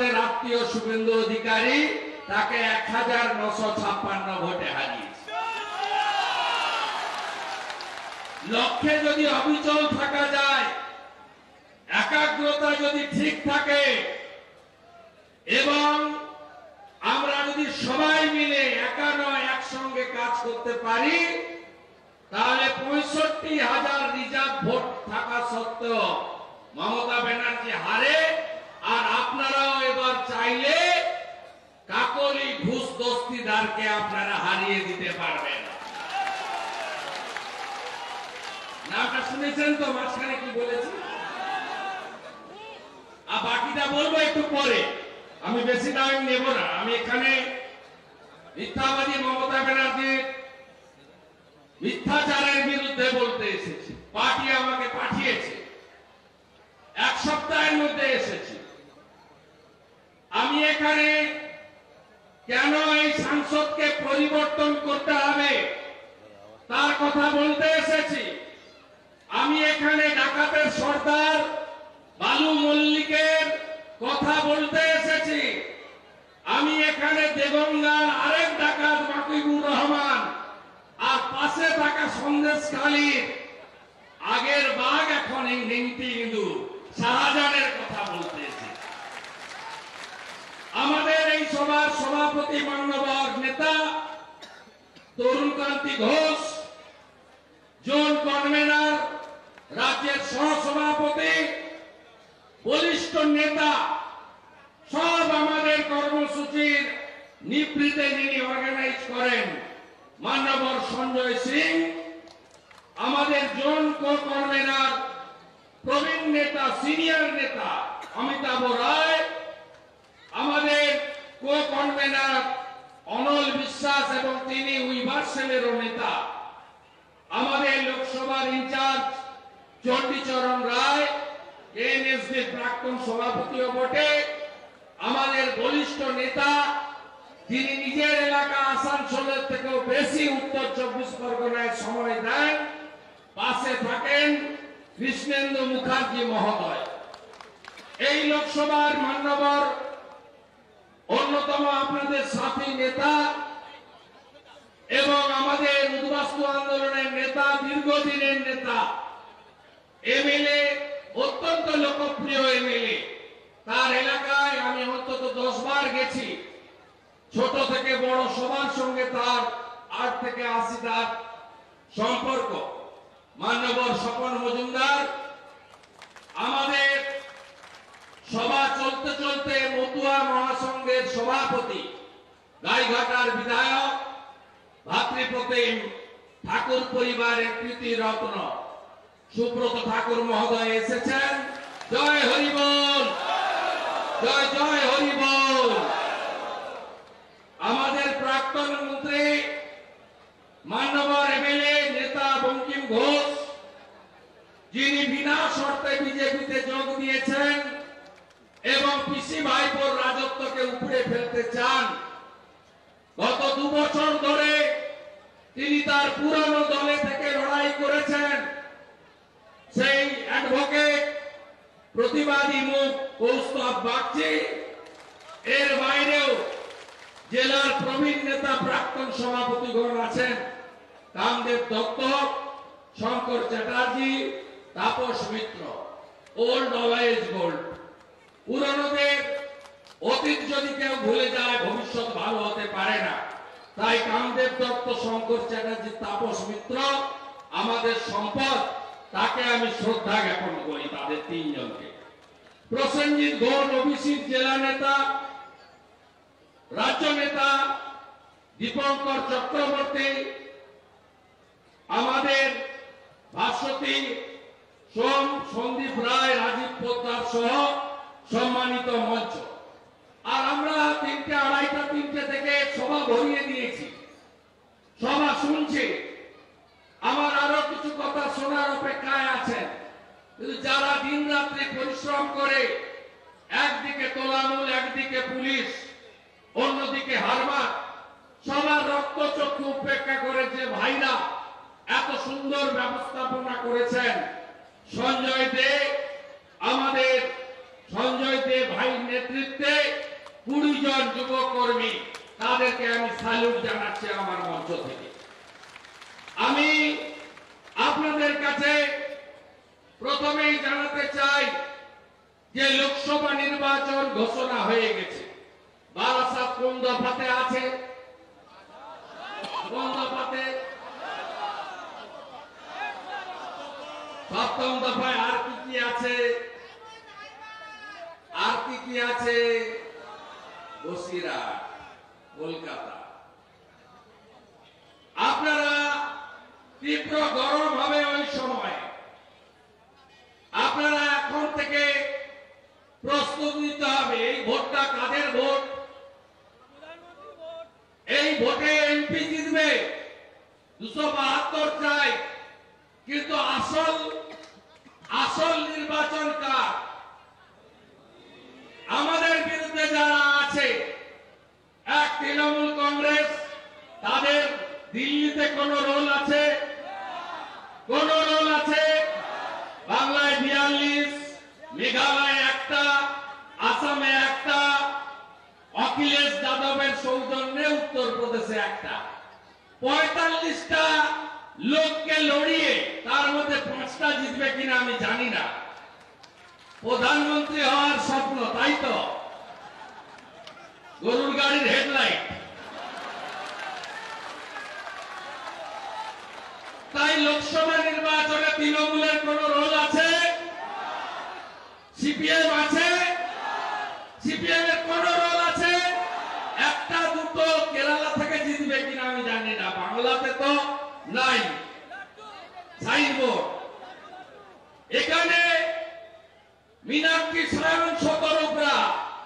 আমাদের আত্মীয় শুভেন্দু অধিকারী তাকে 1956 ভোটে হারিয়েছে। লক্ষ্যে যদি অবিচল থাকা যায়, একাগ্রতা যদি ঠিক থাকে এবং আমরা যদি সবাই মিলে একা নয় একসঙ্গে কাজ করতে পারি, তাহলে 65,000 রিজার্ভ ভোট থাকা সত্ত্বেও মমতা ব্যানার্জি হারে। আর আপনারাও এবার চাইলে কাকলি ঘুষ দস্তিদারকে আপনারা হারিয়ে দিতে পারবেন। নামটা শুনেছেন তো? মাঝখানে কি বলেছি? আর বাকিটা বলবো একটু পরে, আমি বেশি টাইম নেব না। আমি এখানে মিথ্যাবাদী মমতা ব্যানার্জির মিথ্যাচারের বিরুদ্ধে বলতে এসেছি। পার্টি আমাকে পাঠিয়েছে, 1 সপ্তাহের মধ্যে এসেছি। আমি এখানে কেন এই সংসদকে পরিবর্তন করতে হবে তার কথা বলতে এসেছি। আমি এখানে ডাকাতের সর্দার বালু মল্লিকের কথা বলতে এসেছি। আমি এখানে দেগঙ্গার আরেক ডাকাত মাকিবুর রহমান আর পাশে থাকা সন্দেশখালীর আগের বাঘ এখন নিমতি ইঁদুর শাহজাহানের কথা বলতে এসেছি। আমাদের এই সভার সভাপতি মান্যবর নেতা তরুণকান্তি ঘোষ, জোন কনভেনার, রাজ্যের সহসভাপতি, বলিষ্ঠ নেতা, সব আমাদের কর্মসূচির নিবৃত্তে যিনি অর্গানাইজ করেন মান্যবর সঞ্জয় সিং, আমাদের জোন কো-কনভেনার প্রবীণ নেতা, সিনিয়র নেতা অমিতাভ রায়, আমাদের কো-কনভেনার অনল বিশ্বাস এবং তিনি উইভার্সেলেরও নেতা, আমাদের লোকসভার ইনচার্জ চণ্ডীচরণ রায়, এনএসডির প্রাক্তন সভাপতিও বটে, আমাদের বলিষ্ঠ নেতা যিনি নিজের এলাকা আসানসোলের থেকেও বেশি উত্তর 24 পরগনায় সময় দেন, পাশে থাকেন কৃষ্ণেন্দু মুখার্জি মহোদয়। এই লোকসভার মান্যবর অন্যতম আপনাদের সাথী নেতা এবং আমাদের উদ্বাস্তু আন্দোলনের নেতা, দীর্ঘদিনের নেতা, এমএলএ, অত্যন্ত লোকপ্রিয় এমএলএ। তার এলাকায় আমি অন্তত 10 বার গেছি। ছোট থেকে বড় সবার সঙ্গে তার 8 থেকে 80 সম্পর্ক। মান্যবর স্বপন মজুমদার, আমাদের সভা চলতে চলতে মতুয়া মহাসংঘের সভাপতি, গাইঘাটার বিধায়ক, ভাতৃপ্রতিম ঠাকুর পরিবারের কৃতি রত্ন সুব্রত ঠাকুর মহোদয় এসেছেন। জয় হরিবল, জয় জয় হরিবল। আমাদের প্রাক্তন মন্ত্রী মান্যবর এমএলএ নেতা বঙ্কিম ঘোষ, যিনি বিনা শর্তে বিজেপিতে যোগ দিয়েছেন এবং পিসি ভাইপোর রাজত্বকে উপড়ে ফেলতে চান। গত 2 বছর ধরে তিনি তার পুরনো দলে থেকে লড়াই করেছেন। সেই অ্যাডভোকেট প্রতিবাদী মুখ কৌস্তব বাগচি, এর বাইরেও জেলার প্রবীণ নেতা প্রাক্তন সভাপতিগণ আছেন, Kamdev Dutta, Shankar Chatterjee, Tapas Mitra. Old always gold. পুরনোদের অতীত যদি কেউ ভুলে যায় ভবিষ্যৎ ভালো হতে পারে না। তাই কামদেব দত্ত, শঙ্কর চ্যাটার্জি, তাপস মিত্র আমাদের সম্পদ, তাকে আমি শ্রদ্ধা জ্ঞাপন করি তাদের 3 জনকে। প্রসেনজিৎ ঘোষ ওবিসির জেলা নেতা, রাজ্য নেতা দীপঙ্কর চক্রবর্তী, আমাদের ভাস্বতী সোম, সন্দীপ রায়, রাজীব পোদ্দার সহ সম্মানিত মঞ্চ। আর আমরা 3টে, 2:30, 3টে থেকে সভা ভরিয়ে দিয়েছি, সভা শুনছি। আমার আরো কিছু কথা শোনার অপেক্ষায় আছেন। কিন্তু যারা দিন রাত্রি পরিশ্রম করে, একদিকে তোলামূল, একদিকে পুলিশ, অন্যদিকে হারমাত, সবার রক্ত চক্ষু উপেক্ষা করে যে ভাইরা এত সুন্দর ব্যবস্থাপনা করেছেন। সঞ্জয় দে, আমাদের সঞ্জয় দে ভাই নেতৃত্বে 20 জন যুব কর্মী, তাদেরকে আমি স্যালুট জানাচ্ছি আমার মঞ্চ থেকে। আমি আপনাদের কাছে প্রথমেই জানাতে চাই যে লোকসভা নির্বাচন ঘোষণা হয়ে গেছে। বারাসাত কোন দফাতে আছে? কোন দফাতে? 7ম দফায়। আর কি কি আছে? আর কি কি আছে? বসিরহাট, কলকাতা। আপনারা তীব্র গরম হবে ওই সময়। আপনারা এখন থেকে প্রস্তুতি নিতে হবে। এই ভোটটা কাদের ভোট? এই ভোটে এমপি জিতবে 272 চাই, কিন্তু আসল নির্বাচন কার? আমাদের বিরুদ্ধে যারা আছে, এক তৃণমূল কংগ্রেস, তাদের দিল্লিতে কোন রোল আছে? কোন রোল আছে? বাংলায় 42, মেঘালয় একটা, আসামে একটা, অখিলেশ যাদবের সৌজন্যে উত্তরপ্রদেশে একটা। 45টা লোককে লড়িয়ে তার মধ্যে 5টা জিতবে কিনা আমি জানি না। প্রধানমন্ত্রী হওয়ার স্বপ্ন, তাই তো? গরুর গাড়ির হেডলাইট। তাই লোকসভা নির্বাচনে তৃণমূলের কোন রোল আছে? সিপিএম আছে? সিপিএম এর কোন রোল আছে? একটা দুটো কেরালা থেকে জিতবে কিনা আমি জানি না। বাংলাতে তো নাই সাইনবোর্ড। এখানে মীনাক্ষী সায়ন সতরূপরা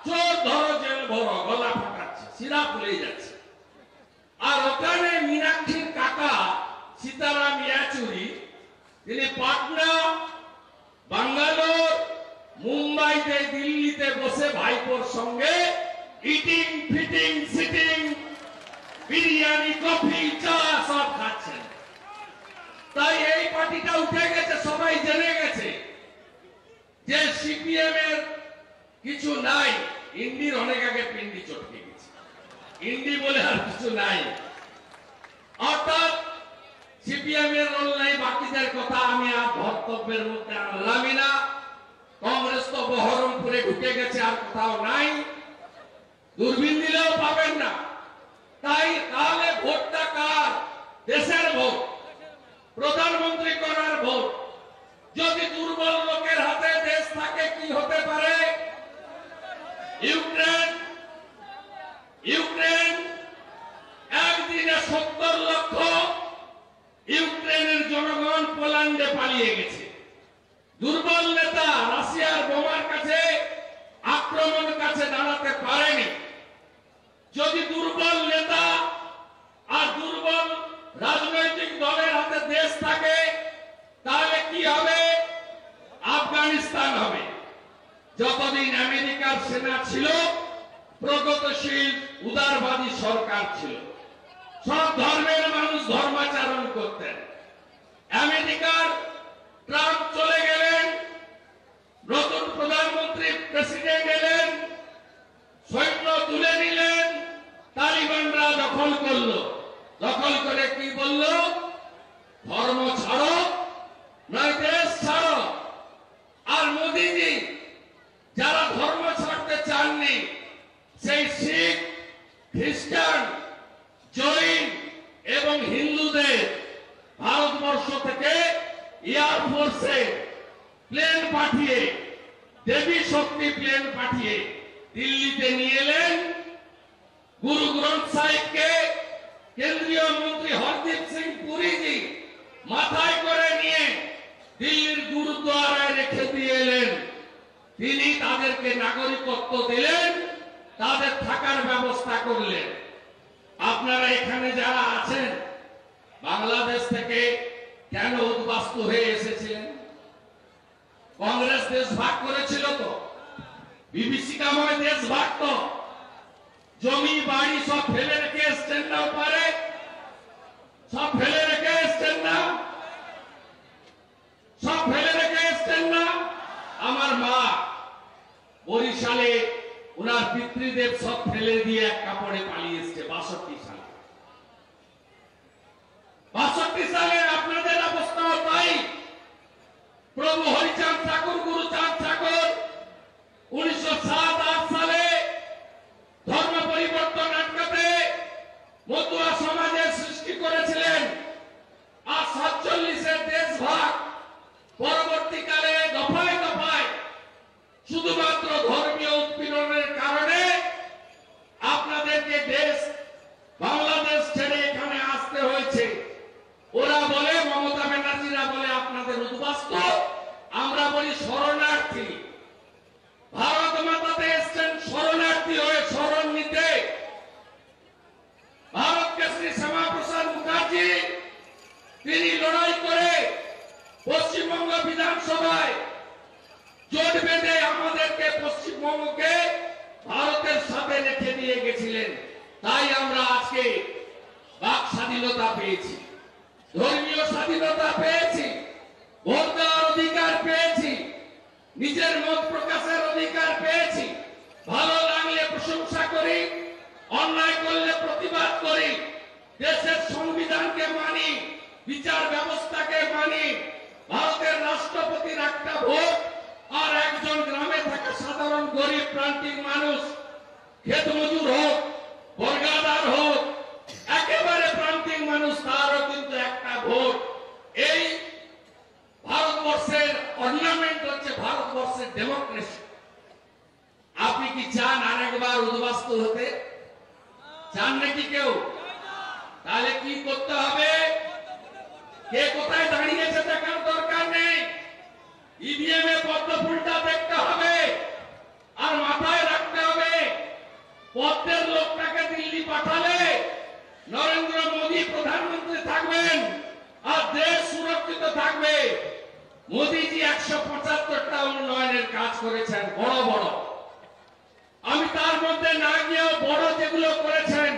চোর ধরো জেল ভরো গলা ফাটাচ্ছে, শিরা ফুলে যাচ্ছে। আর ওখানে মীনাক্ষীর কাকা সীতারাম ইয়াচুরি, তিনি পাটনা, বাঙ্গালোর, মুম্বাইতে, দিল্লিতে বসে ভাইপোর সঙ্গে eating fitting sitting biryani, coffee, চা সব খাচ্ছেন। তাই এই পার্টিটা উঠে গেছে, সবাই জেনে গেছে যে সিপিএম এর কিছু নাই। ইন্ডির অনেক আগে পিন্ডি চটকে গেছে, ইন্ডি বলে আর কিছু নাই। অর্থাৎ সিপিএম এর রোল নাই। বাকিদের কথা আমি আর বক্তব্যের মধ্যে আনলামই না। কংগ্রেস তো বহরমপুরে ঢুকে গেছে, আর কোথাও নাই, দূরবীন দিলেও পাবেন না। তাই তাহলে ভোটটা কার? দেশের ভোট, প্রধানমন্ত্রী করার ভোট। যদি দুর্বল লোকের হাতে দেশ থাকে কি হতে পারে? ইউক্রেন একদিনে 70 লক্ষ ইউক্রেনের জনগণ পোল্যান্ডে পালিয়ে গেছে। দুর্বল নেতা রাশিয়ার বোমার কাছে, আক্রমণ কাছে দাঁড়াতে পারেনি। যদি দুর্বল নেতা আর দুর্বল রাজনৈতিক দলের হাতে দেশ থাকে, তাহলে কি হবে? আফগানিস্তান হবে। যতদিন আমেরিকার সেনা ছিল, প্রগতিশীল উদারবাদী সরকার ছিল, সব ধর্মের মানুষ ধর্মাচরণ করতেন। আমেরিকার ট্রাম্প চলে গেলেন, নতুন প্রধানমন্ত্রী প্রেসিডেন্ট এলেন, সৈন্য তুলে নিলেন, তালিবানরা দখল করলো। দখল করে কি বলল? ধর্ম ছাড়ো নয় দেশ ছাড়ো। আর মোদীজি যারা ধর্ম ছাড়তে চাননি, সেই শিখ, খ্রিস্টান, জৈন এবং হিন্দুদের ভারতবর্ষ থেকে এয়ারফোর্সে প্লেন পাঠিয়ে, দেবী শক্তি প্লেন পাঠিয়ে দিল্লিতে নিয়ে এলেন। গুরু গ্রন্থ সাহিবকে কেন্দ্রীয় মন্ত্রী হরদীপ সিং পুরীজি মাথায় করে নিয়ে দিল্লির গুরুদ্বারায় রেখে দিয়ে এলেন। তিনি তাদেরকে নাগরিকত্ব দিলেন, তাদের থাকার ব্যবস্থা করলেন। আপনারা এখানে যারা আছেন, বাংলাদেশ থেকে কেন উদ্বাস্তু হয়ে এসেছিলেন? কংগ্রেস দেশ ভাগ করেছিল তো, বিভীষিকাময় দেশ ভাগ তো। জমি বাড়ি সব ফেলে রেখে এসছেন না, পারে সব ফেলে রেখে এসছেন না, সব ফেলে রেখে এসছেন না। আমার মা বরিশালে ওনার পিতৃদেব সব ফেলে দিয়ে এক কাপড়ে পালিয়ে এসছে 62 সালে। 62 সালে আপনাদের অবস্থা তাই। প্রভু হরিচাঁদ ঠাকুর, গুরুচাঁদ ঠাকুর 1907-8 সালে ধর্ম পরিবর্তন আটকাতে মতুয়া সমাজের সৃষ্টি করেছিলেন। আর 47-এর দেশভাগ পরবর্তীকালে দফায় দফায় শুধুমাত্র ধর্মীয় উৎপীড়নের কারণে আপনাদেরকে দেশ বাংলাদেশ ছেড়ে এখানে আসতে হয়েছে। ওরা বলে, মমতা ব্যানার্জিরা বলে আপনাদের উদ্বাস্তু, আমরা বলি শরণার্থী। ভারত মাতাতে এসছেন শরণার্থী হয়ে শরণ নিতে। ভারত কেশরী শ্যামাপ্রসাদ মুখার্জি তিনি লড়াই করে পশ্চিমবঙ্গ বিধানসভায় জোট বেঁধে আমাদেরকে পশ্চিমবঙ্গকে ভারতের সাথে রেখে দিয়ে গেছিলেন। তাই আমরা আজকে বাক স্বাধীনতা পেয়েছি, ধর্মীয় স্বাধীনতা পেয়েছি, ভোট দেওয়ার অধিকার পেয়েছি, নিজের মত প্রকাশের অধিকার পেয়েছি। ভালো লাগলে প্রশংসা করি, অন্যায় করলে প্রতিবাদ করি, দেশের সংবিধানকে মানি, বিচার ব্যবস্থাকে মানি। ভারতের রাষ্ট্রপতির একটা ভোট আর একজন গ্রামে থাকা সাধারণ গরিব প্রান্তিক মানুষ, ক্ষেত মজুর হোক, বর্গাদার হোক, একেবারে প্রান্তিক মানুষ, তারও কিন্তু একটা ভোট। এই ভারতবর্ষের অর্নামেন্ট হচ্ছে ভারতবর্ষের ডেমোক্রেসি। আপনি কি চান আরেকবার উদ্বাস্তু হতে? চান নাকি কেউ? তাহলে কি করতে হবে? কে কোথায় দাঁড়িয়েছে দেখার দরকার নেই। ইভিএম এ পদ্ম ফুলটা দেখতে হবে আর মাথায় রাখতে হবে, পদ্মের লোকটাকে দিল্লি পাঠালে নরেন্দ্র মোদী প্রধানমন্ত্রী থাকবেন আর দেশ সুরক্ষিত থাকবে। মোদীজি 175টা উন্নয়নের কাজ করেছেন, বড় বড়। আমি তার মধ্যে না গিয়েও বড় যেগুলো করেছেন,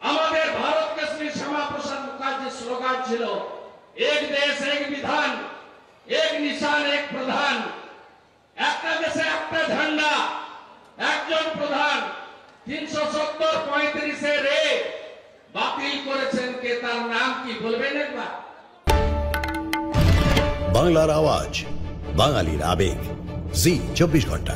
আমাদের ভারত কেশরী শ্যামাপ্রসাদ মুখার্জির স্লোগান ছিল এক দেশ এক বিধান, এক নিশান এক প্রধান। একটা দেশে একটা ঝান্ডা, একজন প্রধান। 370-35 রে বাতিল করেছেন কে, তার নাম কি বলবেন একবার? বাংলার আওয়াজ, বাঙালির আবেগ, জি 24 ঘন্টা।